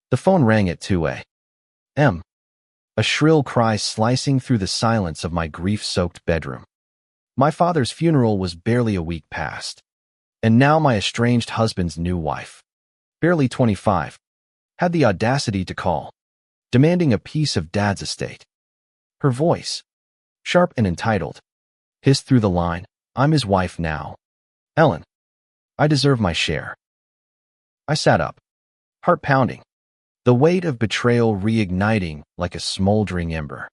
The phone rang at 2 a.m., a shrill cry slicing through the silence of my grief-soaked bedroom. My father's funeral was barely a week past, and now my estranged husband's new wife, barely 25, had the audacity to call, demanding a piece of Dad's estate. Her voice, sharp and entitled, hissed through the line, "I'm his wife now. Ellen, I deserve my share." I sat up, heart pounding, the weight of betrayal reigniting like a smoldering ember.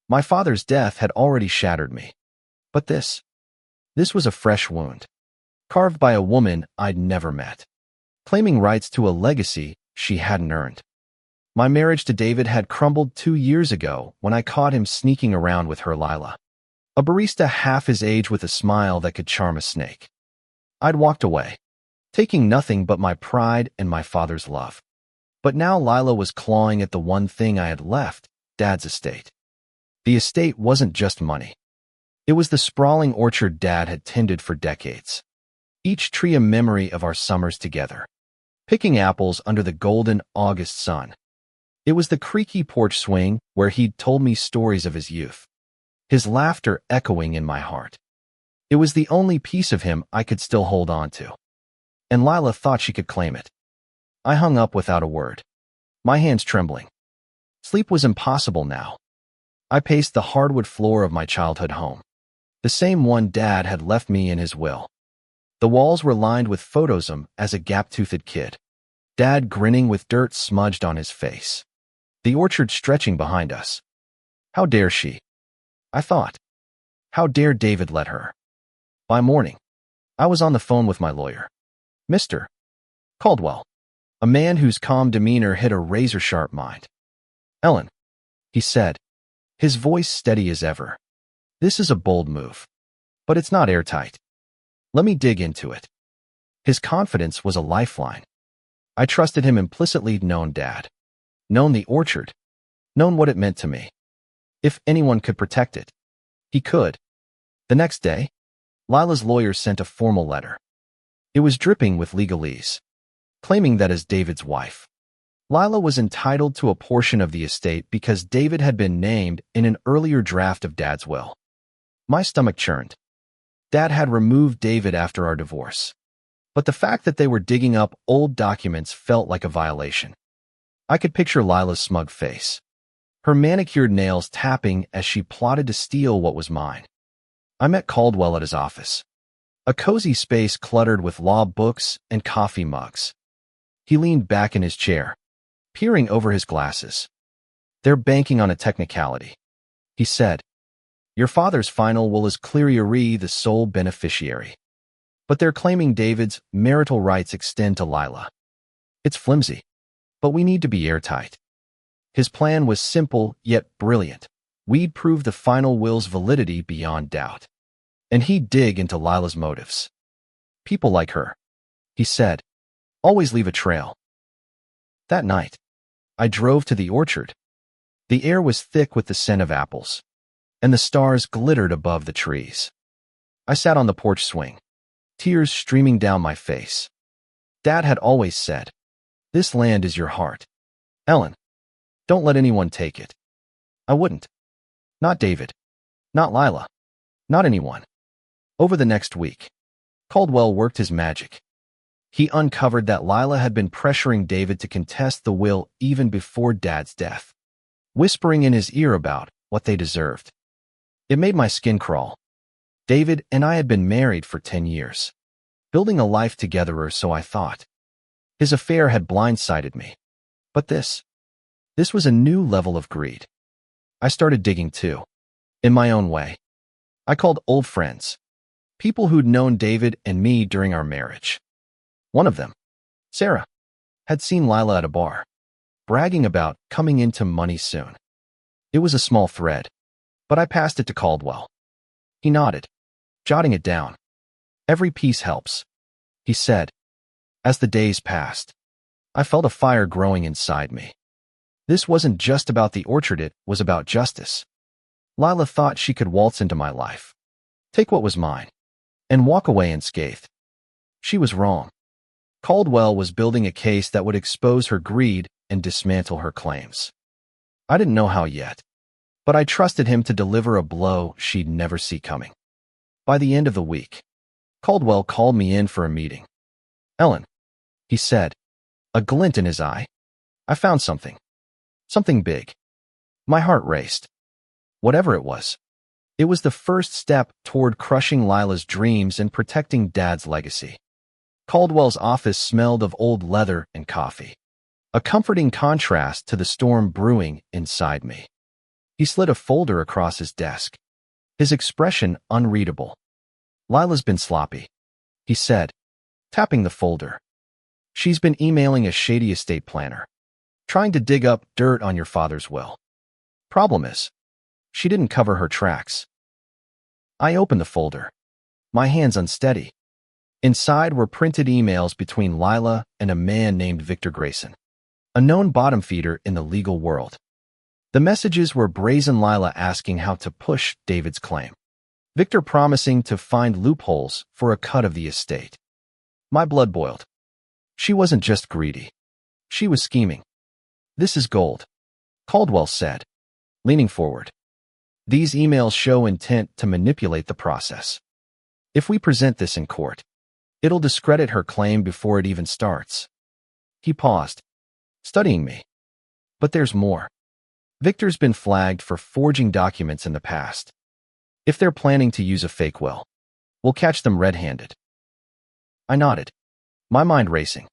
My father's death had already shattered me, but this was a fresh wound, carved by a woman I'd never met, claiming rights to a legacy she hadn't earned. My marriage to David had crumbled 2 years ago when I caught him sneaking around with her Lila, a barista half his age with a smile that could charm a snake. I'd walked away, taking nothing but my pride and my father's love. But now Lila was clawing at the one thing I had left, Dad's estate. The estate wasn't just money. It was the sprawling orchard Dad had tended for decades, each tree a memory of our summers together, picking apples under the golden August sun. It was the creaky porch swing where he'd told me stories of his youth, his laughter echoing in my heart. It was the only piece of him I could still hold on to. And Lila thought she could claim it. I hung up without a word, my hands trembling. Sleep was impossible now. I paced the hardwood floor of my childhood home, the same one Dad had left me in his will. The walls were lined with photos of him as a gap-toothed kid, Dad grinning with dirt smudged on his face, the orchard stretching behind us. How dare she? I thought. How dare David let her? By morning, I was on the phone with my lawyer, Mr. Caldwell, a man whose calm demeanor hid a razor-sharp mind. "Ellen," he said, his voice steady as ever, "this is a bold move, but it's not airtight. Let me dig into it." His confidence was a lifeline. I trusted him implicitly, known Dad, known the orchard, known what it meant to me. If anyone could protect it, he could. The next day, Lila's lawyer sent a formal letter. It was dripping with legalese, claiming that as David's wife, Lila was entitled to a portion of the estate because David had been named in an earlier draft of Dad's will. My stomach churned. Dad had removed David after our divorce, but the fact that they were digging up old documents felt like a violation. I could picture Lila's smug face, her manicured nails tapping as she plotted to steal what was mine. I met Caldwell at his office, a cozy space cluttered with law books and coffee mugs. He leaned back in his chair, peering over his glasses. "They're banking on a technicality," he said. "Your father's final will is clearly the sole beneficiary, but they're claiming David's marital rights extend to Lila. It's flimsy, but we need to be airtight." His plan was simple yet brilliant. We'd prove the final will's validity beyond doubt, and he'd dig into Lila's motives. "People like her," he said, "always leave a trail." That night, I drove to the orchard. The air was thick with the scent of apples, and the stars glittered above the trees. I sat on the porch swing, tears streaming down my face. Dad had always said, "This land is your heart. Ellen, don't let anyone take it." I wouldn't. Not David. Not Lila. Not anyone. Over the next week, Caldwell worked his magic. He uncovered that Lila had been pressuring David to contest the will even before Dad's death, whispering in his ear about what they deserved. It made my skin crawl. David and I had been married for 10 years, building a life together, or so I thought. His affair had blindsided me. But this was a new level of greed. I started digging too, in my own way. I called old friends, people who'd known David and me during our marriage. One of them, Sarah, had seen Lila at a bar, bragging about coming into money soon. It was a small thread, but I passed it to Caldwell. He nodded, jotting it down. "Every piece helps," he said. As the days passed, I felt a fire growing inside me. This wasn't just about the orchard, it was about justice. Lila thought she could waltz into my life, take what was mine, and walk away unscathed. She was wrong. Caldwell was building a case that would expose her greed and dismantle her claims. I didn't know how yet, but I trusted him to deliver a blow she'd never see coming. By the end of the week, Caldwell called me in for a meeting. "Ellen," he said, a glint in his eye, "I found something. Something big." My heart raced. Whatever it was the first step toward crushing Lila's dreams and protecting Dad's legacy. Caldwell's office smelled of old leather and coffee, a comforting contrast to the storm brewing inside me. He slid a folder across his desk, his expression unreadable. "Lila's been sloppy," he said, tapping the folder. "She's been emailing a shady estate planner, trying to dig up dirt on your father's will. Problem is, she didn't cover her tracks." I opened the folder, my hands unsteady. Inside were printed emails between Lila and a man named Victor Grayson, a known bottom feeder in the legal world. The messages were brazen: Lila asking how to push David's claim, Victor promising to find loopholes for a cut of the estate. My blood boiled. She wasn't just greedy. She was scheming. "This is gold," Caldwell said, leaning forward. "These emails show intent to manipulate the process. If we present this in court, it'll discredit her claim before it even starts." He paused, studying me. "But there's more. Victor's been flagged for forging documents in the past. If they're planning to use a fake will, we'll catch them red-handed." I nodded, my mind racing.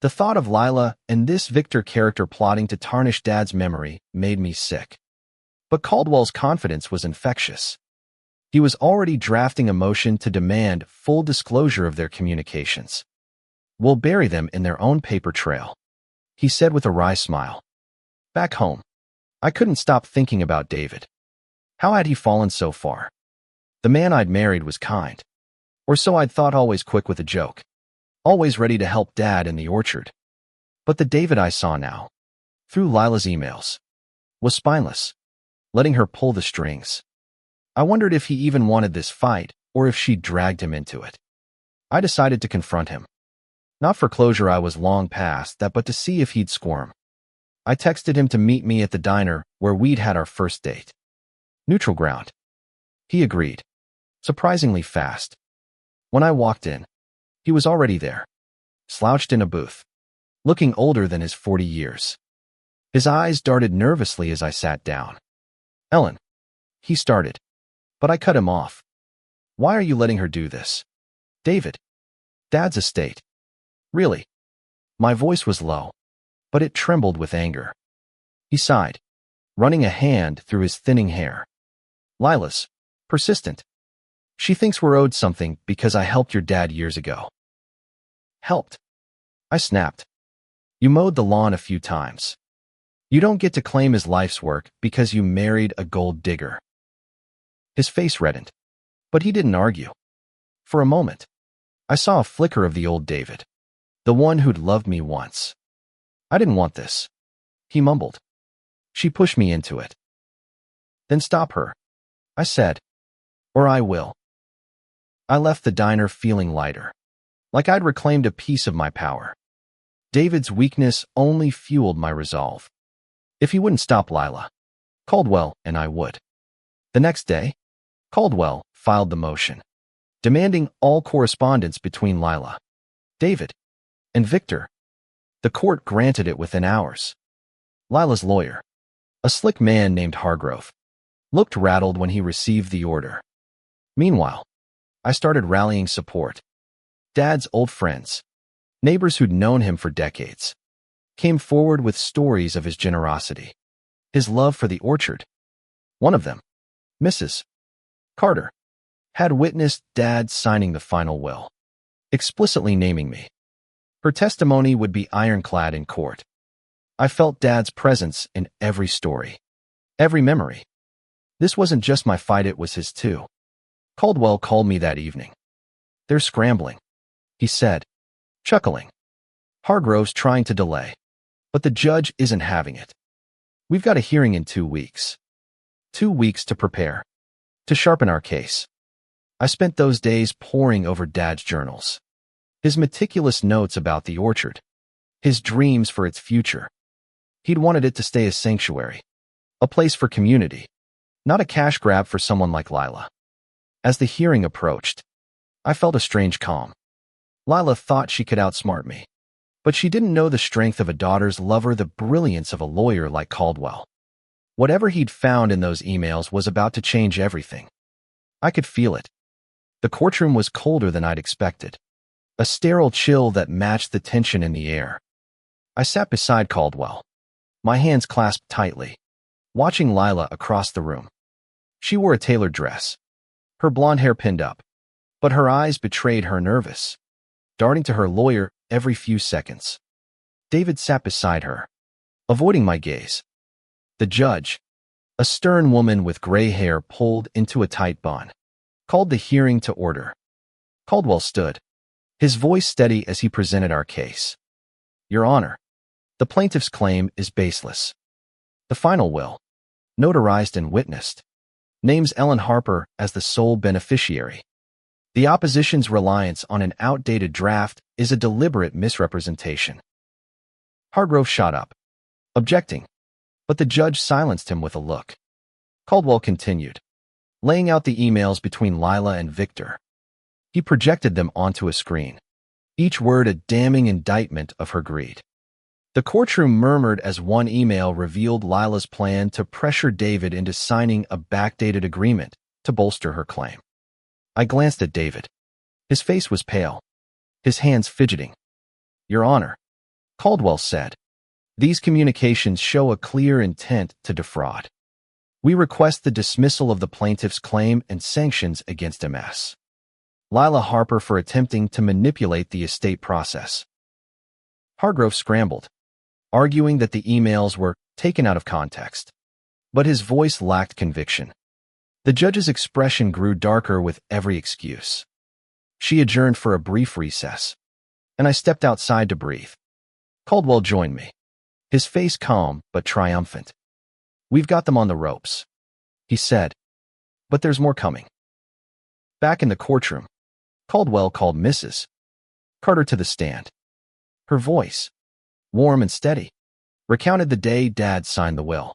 The thought of Lila and this Victor character plotting to tarnish Dad's memory made me sick. But Caldwell's confidence was infectious. He was already drafting a motion to demand full disclosure of their communications. "We'll bury them in their own paper trail," he said with a wry smile. Back home, I couldn't stop thinking about David. How had he fallen so far? The man I'd married was kind, or so I'd thought, always quick with a joke, always ready to help Dad in the orchard. But the David I saw now, through Lila's emails, was spineless, letting her pull the strings. I wondered if he even wanted this fight, or if she'd dragged him into it. I decided to confront him. Not for closure, I was long past that, but to see if he'd squirm. I texted him to meet me at the diner where we'd had our first date. Neutral ground. He agreed, surprisingly fast. When I walked in, he was already there, slouched in a booth, looking older than his 40 years. His eyes darted nervously as I sat down. "Ellen," he started, but I cut him off. "Why are you letting her do this?" "David. Dad's estate." "Really?" My voice was low, but it trembled with anger. He sighed, running a hand through his thinning hair. "Lila's persistent. She thinks we're owed something because I helped your dad years ago." "Helped?" I snapped. "You mowed the lawn a few times. You don't get to claim his life's work because you married a gold digger." His face reddened, but he didn't argue. For a moment, I saw a flicker of the old David, the one who'd loved me once. "I didn't want this," he mumbled. "She pushed me into it." "Then stop her," I said, "or I will." I left the diner feeling lighter, like I'd reclaimed a piece of my power. David's weakness only fueled my resolve. If he wouldn't stop Lila, Caldwell and I would. The next day, Caldwell filed the motion, demanding all correspondence between Lila, David, and Victor. The court granted it within hours. Lila's lawyer, a slick man named Hargrove, looked rattled when he received the order. Meanwhile, I started rallying support. Dad's old friends, neighbors who'd known him for decades, came forward with stories of his generosity, his love for the orchard. One of them, Mrs. Carter, had witnessed Dad signing the final will, explicitly naming me. Her testimony would be ironclad in court. I felt Dad's presence in every story, every memory. This wasn't just my fight, it was his too. Caldwell called me that evening. "They're scrambling," he said, chuckling. "Hargrove's trying to delay, but the judge isn't having it. We've got a hearing in 2 weeks. 2 weeks to prepare, to sharpen our case." I spent those days poring over Dad's journals, His meticulous notes about the orchard. His dreams for its future. He'd wanted it to stay a sanctuary. A place for community. Not a cash grab for someone like Lila. As the hearing approached, I felt a strange calm. Lila thought she could outsmart me. But she didn't know the strength of a daughter's lover, the brilliance of a lawyer like Caldwell. Whatever he'd found in those emails was about to change everything. I could feel it. The courtroom was colder than I'd expected. A sterile chill that matched the tension in the air. I sat beside Caldwell, my hands clasped tightly, watching Lila across the room. She wore a tailored dress, her blonde hair pinned up, but her eyes betrayed her nervous, darting to her lawyer every few seconds. David sat beside her, avoiding my gaze. The judge, a stern woman with gray hair pulled into a tight bun, called the hearing to order. Caldwell stood, his voice steady as he presented our case. Your Honor, the plaintiff's claim is baseless. The final will, notarized and witnessed, names Ellen Harper as the sole beneficiary. The opposition's reliance on an outdated draft is a deliberate misrepresentation. Hargrove shot up, objecting, but the judge silenced him with a look. Caldwell continued, laying out the emails between Lila and Victor. He projected them onto a screen, each word a damning indictment of her greed. The courtroom murmured as one email revealed Lila's plan to pressure David into signing a backdated agreement to bolster her claim. I glanced at David. His face was pale, his hands fidgeting. Your Honor, Caldwell said, these communications show a clear intent to defraud. We request the dismissal of the plaintiff's claim and sanctions against MS. Lila Harper for attempting to manipulate the estate process. Hargrove scrambled, arguing that the emails were taken out of context. But his voice lacked conviction. The judge's expression grew darker with every excuse. She adjourned for a brief recess, and I stepped outside to breathe. Caldwell joined me, his face calm but triumphant. We've got them on the ropes, he said, but there's more coming. Back in the courtroom, Caldwell called Mrs. Carter to the stand. Her voice, warm and steady, recounted the day Dad signed the will.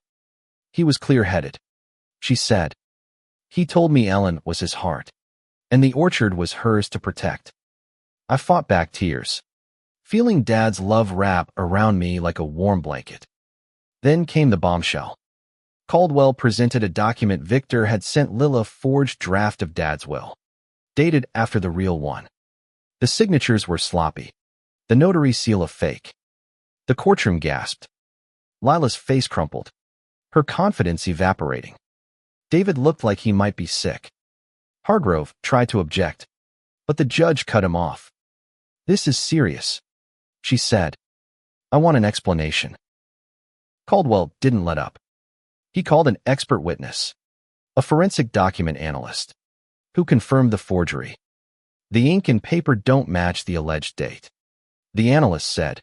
He was clear-headed, she said. He told me Ellen was his heart, and the orchard was hers to protect. I fought back tears, feeling Dad's love wrap around me like a warm blanket. Then came the bombshell. Caldwell presented a document Victor had sent Lila, forged draft of Dad's will, dated after the real one. The signatures were sloppy, the notary seal a fake. The courtroom gasped. Lila's face crumpled, her confidence evaporating. David looked like he might be sick. Hargrove tried to object, but the judge cut him off. This is serious, she said. I want an explanation. Caldwell didn't let up. He called an expert witness, a forensic document analyst, who confirmed the forgery. The ink and paper don't match the alleged date. The analyst said,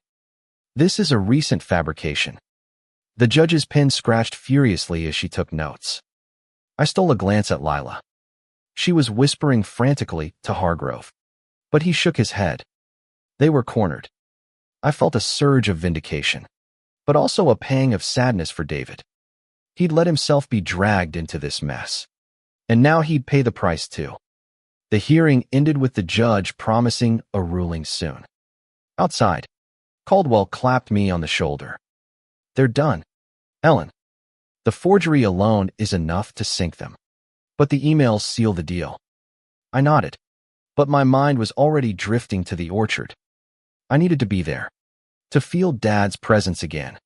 this is a recent fabrication. The judge's pen scratched furiously as she took notes. I stole a glance at Lila. She was whispering frantically to Hargrove, but he shook his head. They were cornered. I felt a surge of vindication, but also a pang of sadness for David. He'd let himself be dragged into this mess, and now he'd pay the price too. The hearing ended with the judge promising a ruling soon. Outside, Caldwell clapped me on the shoulder. They're done, Ellen. The forgery alone is enough to sink them. But the emails seal the deal. I nodded, but my mind was already drifting to the orchard. I needed to be there, to feel Dad's presence again.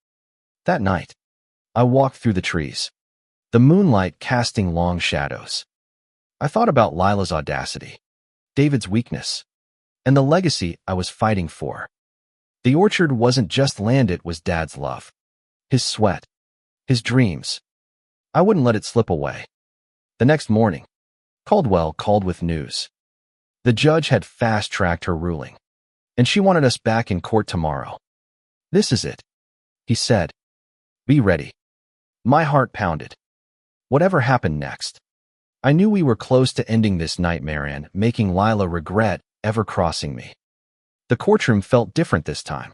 That night, I walked through the trees, the moonlight casting long shadows. I thought about Lila's audacity, David's weakness, and the legacy I was fighting for. The orchard wasn't just land, it was Dad's love, his sweat, his dreams. I wouldn't let it slip away. The next morning, Caldwell called with news. The judge had fast-tracked her ruling, and she wanted us back in court tomorrow. This is it, he said. Be ready. My heart pounded. Whatever happened next, I knew we were close to ending this nightmare and making Lila regret ever crossing me. The courtroom felt different this time,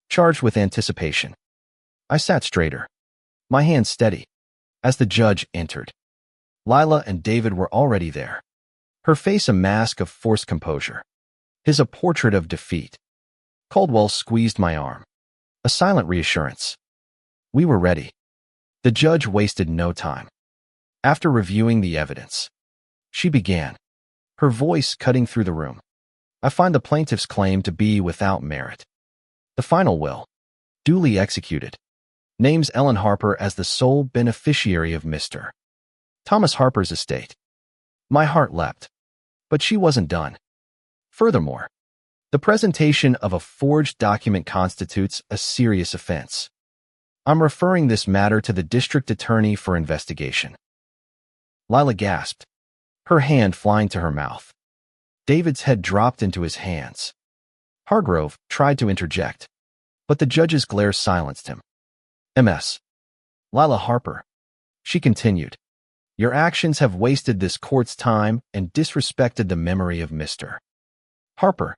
charged with anticipation. I sat straighter, my hands steady, as the judge entered. Lila and David were already there, her face a mask of forced composure, his a portrait of defeat. Caldwell squeezed my arm, a silent reassurance. We were ready. The judge wasted no time. After reviewing the evidence, she began, her voice cutting through the room. I find the plaintiff's claim to be without merit. The final will, duly executed, names Ellen Harper as the sole beneficiary of Mr. Thomas Harper's estate. My heart leapt, but she wasn't done. Furthermore, the presentation of a forged document constitutes a serious offense. I'm referring this matter to the district attorney for investigation. Lila gasped, her hand flying to her mouth. David's head dropped into his hands. Hargrove tried to interject, but the judge's glare silenced him. Ms. Lila Harper, she continued, your actions have wasted this court's time and disrespected the memory of Mr. Harper.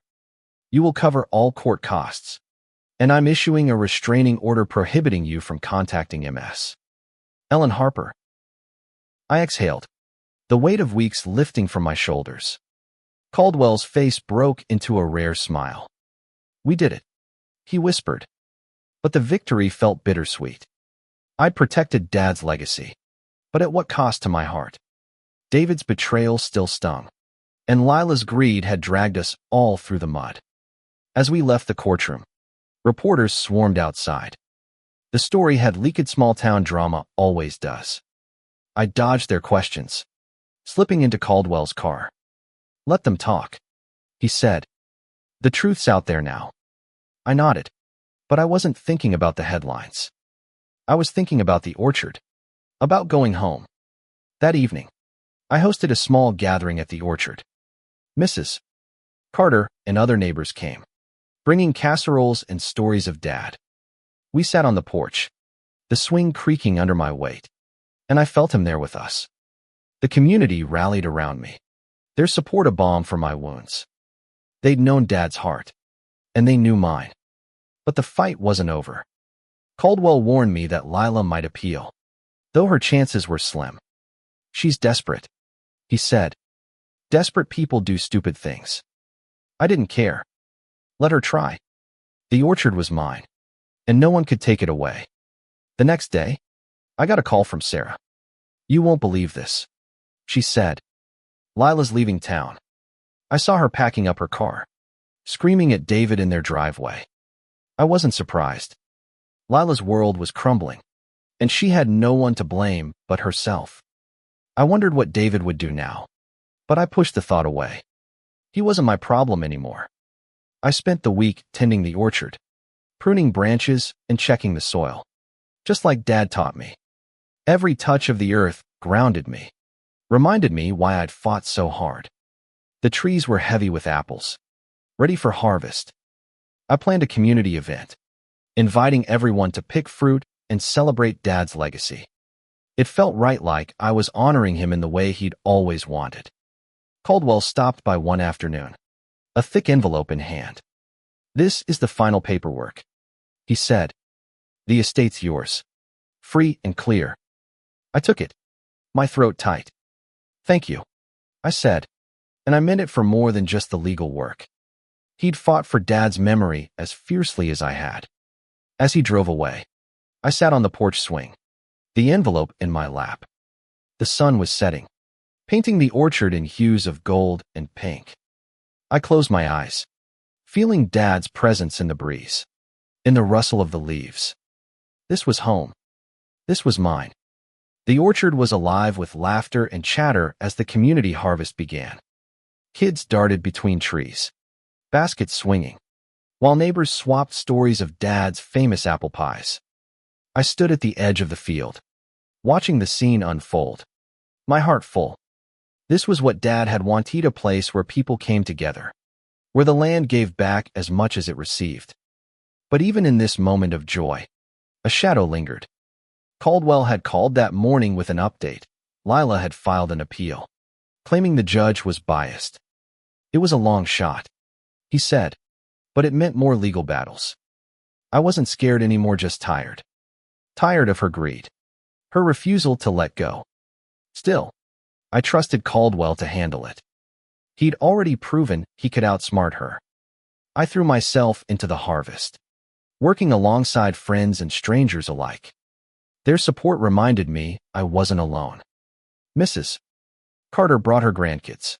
You will cover all court costs, and I'm issuing a restraining order prohibiting you from contacting Ms. Ellen Harper. I exhaled, the weight of weeks lifting from my shoulders. Caldwell's face broke into a rare smile. We did it, he whispered. But the victory felt bittersweet. I'd protected Dad's legacy, but at what cost to my heart? David's betrayal still stung, and Lila's greed had dragged us all through the mud. As we left the courtroom, reporters swarmed outside. The story had leaked small-town drama always does. I dodged their questions, slipping into Caldwell's car. Let them talk, he said. The truth's out there now. I nodded, but I wasn't thinking about the headlines. I was thinking about the orchard, about going home. That evening, I hosted a small gathering at the orchard. Mrs. Carter and other neighbors came, bringing casseroles and stories of Dad. We sat on the porch, the swing creaking under my weight, and I felt him there with us. The community rallied around me, their support a balm for my wounds. They'd known Dad's heart, and they knew mine. But the fight wasn't over. Caldwell warned me that Lila might appeal, though her chances were slim. She's desperate, he said. Desperate people do stupid things. I didn't care. Let her try. The orchard was mine, and no one could take it away. The next day, I got a call from Sarah. You won't believe this, she said. Lila's leaving town. I saw her packing up her car, screaming at David in their driveway. I wasn't surprised. Lila's world was crumbling, and she had no one to blame but herself. I wondered what David would do now, but I pushed the thought away. He wasn't my problem anymore. I spent the week tending the orchard, pruning branches and checking the soil, just like Dad taught me. Every touch of the earth grounded me, reminded me why I'd fought so hard. The trees were heavy with apples, ready for harvest. I planned a community event, inviting everyone to pick fruit and celebrate Dad's legacy. It felt right, like I was honoring him in the way he'd always wanted. Caldwell stopped by one afternoon, a thick envelope in hand. This is the final paperwork, he said. The estate's yours, free and clear. I took it, my throat tight. Thank you, I said, and I meant it for more than just the legal work. He'd fought for Dad's memory as fiercely as I had. As he drove away, I sat on the porch swing, the envelope in my lap. The sun was setting, painting the orchard in hues of gold and pink. I closed my eyes, feeling Dad's presence in the breeze, in the rustle of the leaves. This was home. This was mine. The orchard was alive with laughter and chatter as the community harvest began. Kids darted between trees, baskets swinging, while neighbors swapped stories of Dad's famous apple pies. I stood at the edge of the field, watching the scene unfold, my heart full. This was what Dad had wanted, a place where people came together, where the land gave back as much as it received. But even in this moment of joy, a shadow lingered. Caldwell had called that morning with an update. Lila had filed an appeal, claiming the judge was biased. It was a long shot, he said, but it meant more legal battles. I wasn't scared anymore, just tired. Tired of her greed. Her refusal to let go. Still, I trusted Caldwell to handle it. He'd already proven he could outsmart her. I threw myself into the harvest, working alongside friends and strangers alike. Their support reminded me I wasn't alone. Mrs. Carter brought her grandkids,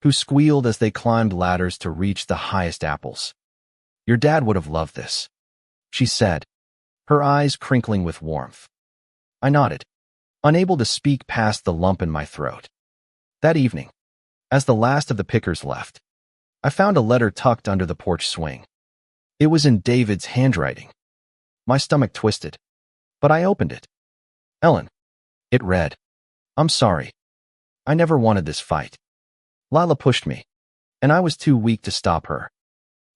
who squealed as they climbed ladders to reach the highest apples. "Your dad would have loved this," she said, her eyes crinkling with warmth. I nodded, unable to speak past the lump in my throat. That evening, as the last of the pickers left, I found a letter tucked under the porch swing. It was in David's handwriting. My stomach twisted, but I opened it. "Ellen," it read, "I'm sorry. I never wanted this fight. Lila pushed me, and I was too weak to stop her.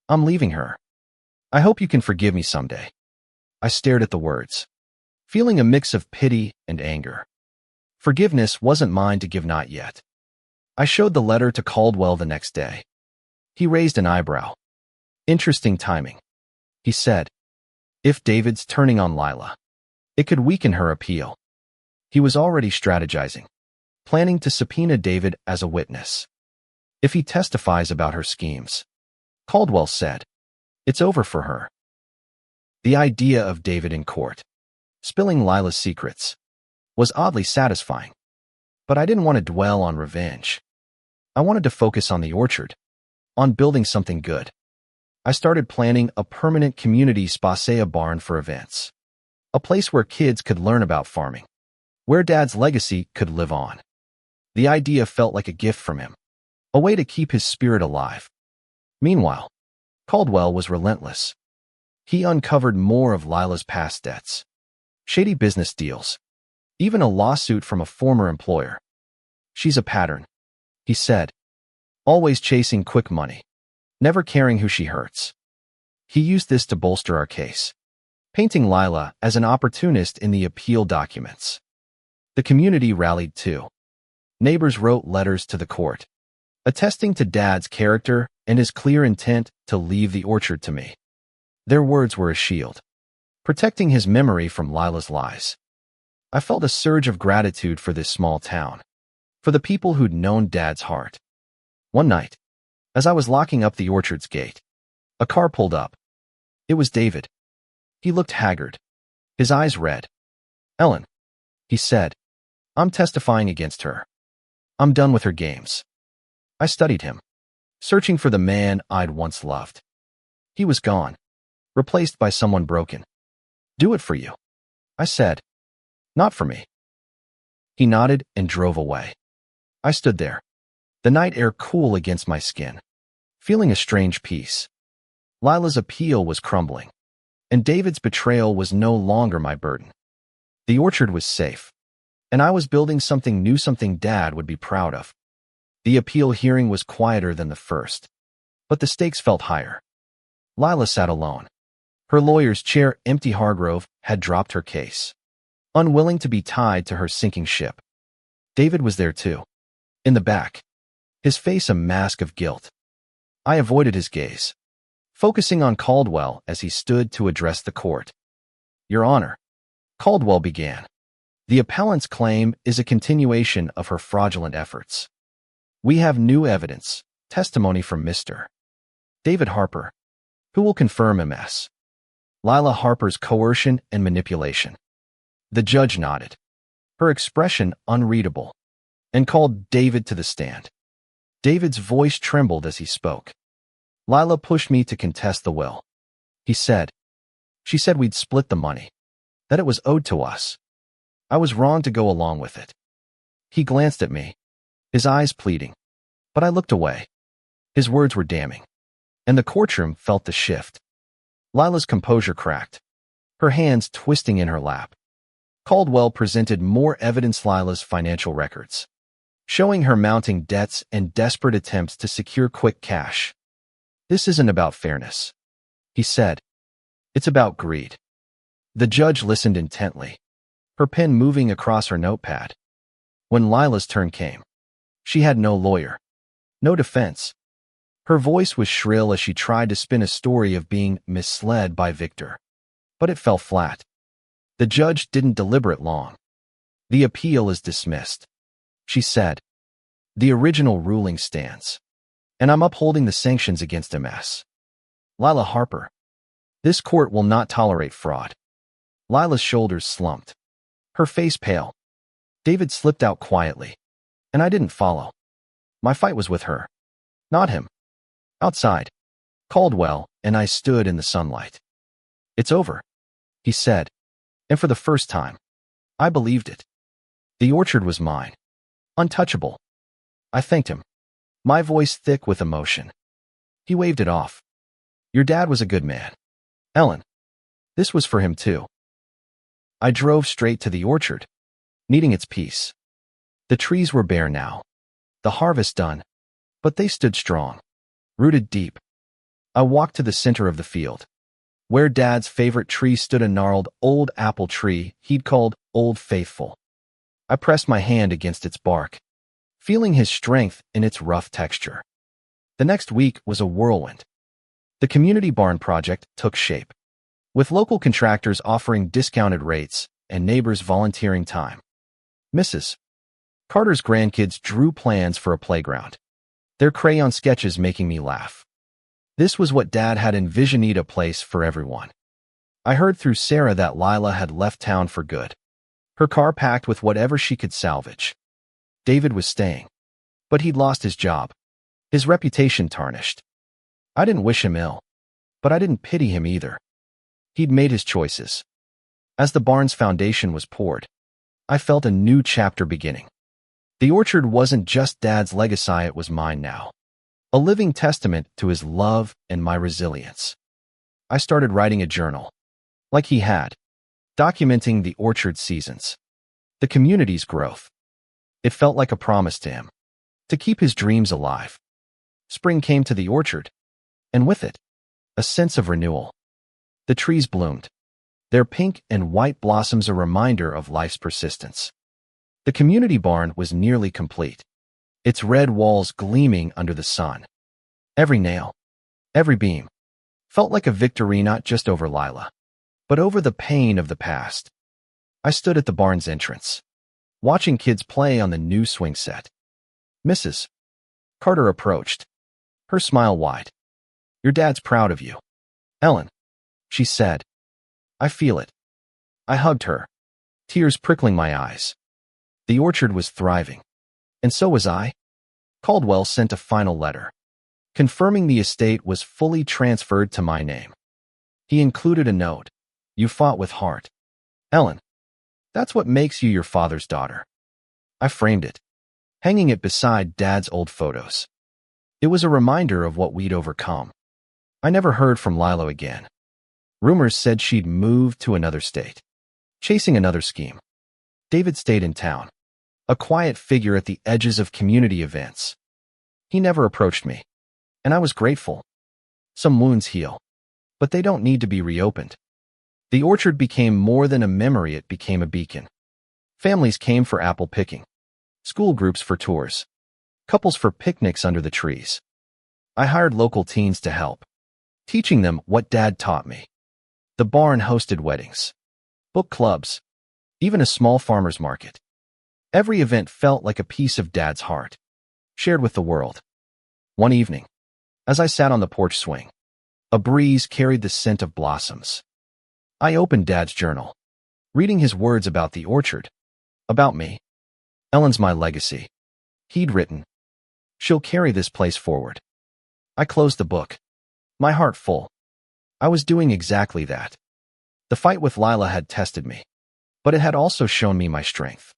I'm leaving her. I hope you can forgive me someday." I stared at the words, feeling a mix of pity and anger. Forgiveness wasn't mine to give, not yet. I showed the letter to Caldwell the next day. He raised an eyebrow. "Interesting timing," he said. "If David's turning on Lila, it could weaken her appeal." He was already strategizing, planning to subpoena David as a witness. If he testifies about her schemes, Caldwell said, it's over for her. The idea of David in court, spilling Lila's secrets, was oddly satisfying. But I didn't want to dwell on revenge. I wanted to focus on the orchard, on building something good. I started planning a permanent community space barn for events, a place where kids could learn about farming, where Dad's legacy could live on. The idea felt like a gift from him, a way to keep his spirit alive. Meanwhile, Caldwell was relentless. He uncovered more of Lila's past debts, shady business deals, even a lawsuit from a former employer. "She's a pattern," he said, "always chasing quick money, never caring who she hurts." He used this to bolster our case, painting Lila as an opportunist in the appeal documents. The community rallied too. Neighbors wrote letters to the court, attesting to Dad's character and his clear intent to leave the orchard to me. Their words were a shield, protecting his memory from Lila's lies. I felt a surge of gratitude for this small town, for the people who'd known Dad's heart. One night, as I was locking up the orchard's gate, a car pulled up. It was David. He looked haggard, his eyes red. "Ellen," he said, "I'm testifying against her. I'm done with her games." I studied him, searching for the man I'd once loved. He was gone, replaced by someone broken. "Do it for you," I said. "Not for me." He nodded and drove away. I stood there, the night air cool against my skin, feeling a strange peace. Lila's appeal was crumbling, and David's betrayal was no longer my burden. The orchard was safe, and I was building something new, something Dad would be proud of. The appeal hearing was quieter than the first, but the stakes felt higher. Lila sat alone. Her lawyer's chair empty. Hargrove had dropped her case, unwilling to be tied to her sinking ship. David was there too, in the back, his face a mask of guilt. I avoided his gaze, focusing on Caldwell as he stood to address the court. "Your Honor," Caldwell began, "the appellant's claim is a continuation of her fraudulent efforts. We have new evidence, testimony from Mr. David Harper, who will confirm MS. Lila Harper's coercion and manipulation." The judge nodded, her expression unreadable, and called David to the stand. David's voice trembled as he spoke. "Lila pushed me to contest the will," he said. "She said we'd split the money, that it was owed to us. I was wrong to go along with it." He glanced at me, his eyes pleading, but I looked away. His words were damning, and the courtroom felt the shift. Lila's composure cracked, her hands twisting in her lap. Caldwell presented more evidence: Lila's financial records, showing her mounting debts and desperate attempts to secure quick cash. "This isn't about fairness," he said. "It's about greed." The judge listened intently, her pen moving across her notepad. When Lila's turn came, she had no lawyer, no defense. Her voice was shrill as she tried to spin a story of being misled by Victor. But it fell flat. The judge didn't deliberate long. The appeal is dismissed, she said. The original ruling stands. And I'm upholding the sanctions against MS. Lila Harper. This court will not tolerate fraud. Lila's shoulders slumped. Her face pale. David slipped out quietly. And I didn't follow. My fight was with her. Not him. Outside. Caldwell and I stood in the sunlight. It's over, he said. And for the first time, I believed it. The orchard was mine. Untouchable. I thanked him, my voice thick with emotion. He waved it off. Your dad was a good man. Ellen. This was for him too. I drove straight to the orchard, needing its peace. The trees were bare now, the harvest done, but they stood strong, rooted deep. I walked to the center of the field, where Dad's favorite tree stood, a gnarled old apple tree he'd called Old Faithful. I pressed my hand against its bark, feeling his strength in its rough texture. The next week was a whirlwind. The community barn project took shape, with local contractors offering discounted rates and neighbors volunteering time. Mrs. Carter's grandkids drew plans for a playground, their crayon sketches making me laugh. This was what Dad had envisioned, a place for everyone. I heard through Sarah that Lila had left town for good, her car packed with whatever she could salvage. David was staying, but he'd lost his job, his reputation tarnished. I didn't wish him ill, but I didn't pity him either. He'd made his choices. As the barn's foundation was poured, I felt a new chapter beginning. The orchard wasn't just Dad's legacy, it was mine now, a living testament to his love and my resilience. I started writing a journal, like he had, documenting the orchard's seasons, the community's growth. It felt like a promise to him, to keep his dreams alive. Spring came to the orchard, and with it, a sense of renewal. The trees bloomed, their pink and white blossoms a reminder of life's persistence. The community barn was nearly complete, its red walls gleaming under the sun. Every nail, every beam, felt like a victory, not just over Lila, but over the pain of the past. I stood at the barn's entrance, watching kids play on the new swing set. Mrs. Carter approached, her smile wide. Your dad's proud of you, Ellen, she said. I feel it. I hugged her, tears prickling my eyes. The orchard was thriving, and so was I. Caldwell sent a final letter, confirming the estate was fully transferred to my name. He included a note. You fought with heart, Ellen. That's what makes you your father's daughter. I framed it, hanging it beside Dad's old photos. It was a reminder of what we'd overcome. I never heard from Lila again. Rumors said she'd moved to another state, chasing another scheme. David stayed in town, a quiet figure at the edges of community events. He never approached me, and I was grateful. Some wounds heal, but they don't need to be reopened. The orchard became more than a memory, it became a beacon. Families came for apple picking, school groups for tours, couples for picnics under the trees. I hired local teens to help, teaching them what Dad taught me. The barn hosted weddings, book clubs, even a small farmer's market. Every event felt like a piece of Dad's heart, shared with the world. One evening, as I sat on the porch swing, a breeze carried the scent of blossoms. I opened Dad's journal, reading his words about the orchard, about me. Ellen's my legacy, he'd written. She'll carry this place forward. I closed the book, my heart full. I was doing exactly that. The fight with Lila had tested me, but it had also shown me my strength.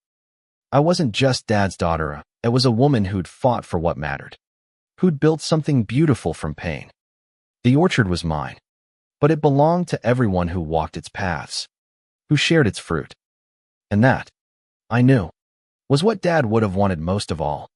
I wasn't just Dad's daughter, it was a woman who'd fought for what mattered, who'd built something beautiful from pain. The orchard was mine, but it belonged to everyone who walked its paths, who shared its fruit. And that, I knew, was what Dad would have wanted most of all.